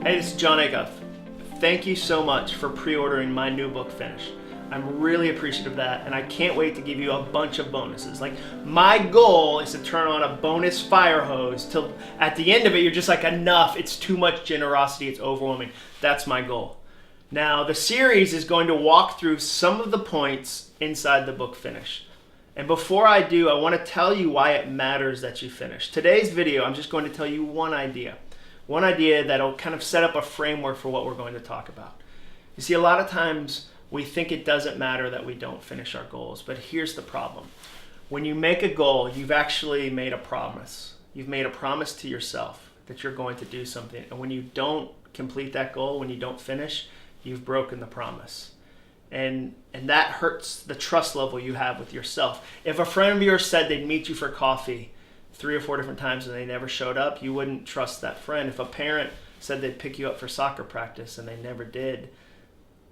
Hey, this is John Acuff. Thank you so much for pre-ordering my new book, Finish. I'm really appreciative of that, and I can't wait to give you a bunch of bonuses. Like, my goal is to turn on a bonus fire hose till at the end of it, you're just like, enough, it's too much generosity, it's overwhelming. That's my goal. Now, the series is going to walk through some of the points inside the book, Finish. And before I do, I want to tell you why it matters that you finish. Today's video, I'm just going to tell you one idea that'll kind of set up a framework for what we're going to talk about. You see, a lot of times we think it doesn't matter that we don't finish our goals, but here's the problem. When you make a goal, you've actually made a promise. You've made a promise to yourself that you're going to do something. And when you don't complete that goal, when you don't finish, you've broken the promise. And that hurts the trust level you have with yourself. If a friend of yours said they'd meet you for coffee 3 or 4 different times and they never showed up, you wouldn't trust that friend. If a parent said they'd pick you up for soccer practice and they never did,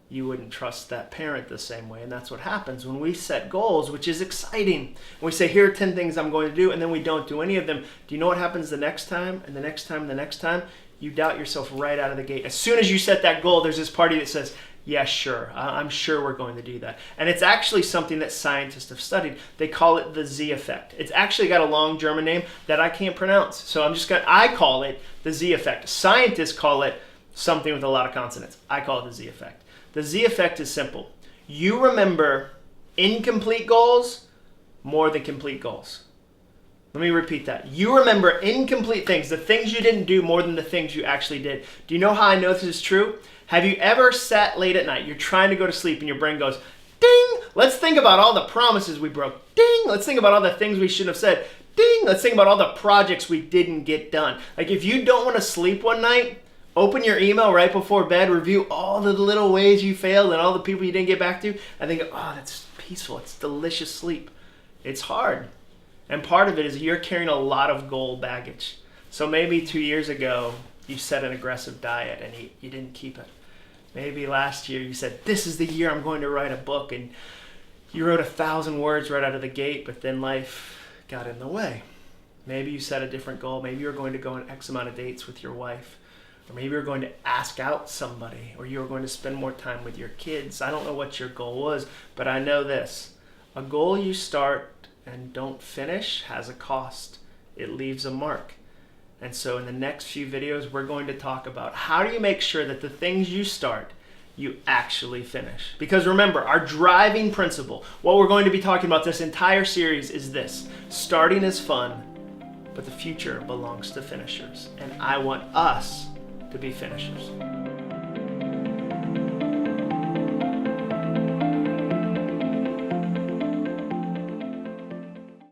you wouldn't trust that parent the same way. And that's what happens when we set goals, which is exciting. And we say, here are 10 things I'm going to do, and then we don't do any of them. Do you know what happens the next time, and the next time, and the next time? You doubt yourself right out of the gate. As soon as you set that goal, there's this party that says, yeah, sure, I'm sure we're going to do that. And it's actually something that scientists have studied. They call it the Z effect. It's actually got a long German name that I can't pronounce. So I call it the Z effect. Scientists call it something with a lot of consonants. I call it the Z effect. The Z effect is simple. You remember incomplete goals more than complete goals. Let me repeat that. You remember incomplete things, the things you didn't do, more than the things you actually did. Do you know how I know this is true? Have you ever sat late at night, you're trying to go to sleep, and your brain goes, ding, let's think about all the promises we broke. Ding, let's think about all the things we shouldn't have said. Ding, let's think about all the projects we didn't get done. Like, if you don't want to sleep one night, open your email right before bed, review all the little ways you failed and all the people you didn't get back to, and think, oh, that's peaceful, it's delicious sleep. It's hard. And part of it is you're carrying a lot of goal baggage. So maybe 2 years ago, you set an aggressive diet and you didn't keep it. Maybe last year you said, this is the year I'm going to write a book, and you wrote 1,000 words right out of the gate, but then life got in the way. Maybe you set a different goal. Maybe you're going to go on X amount of dates with your wife. Or maybe you're going to ask out somebody, or you're going to spend more time with your kids. I don't know what your goal was, but I know this. A goal you start and don't finish has a cost. It leaves a mark. And so in the next few videos, we're going to talk about how do you make sure that the things you start, you actually finish. Because remember, our driving principle, what we're going to be talking about this entire series is this. Starting is fun, but the future belongs to finishers. And I want us to be finishers.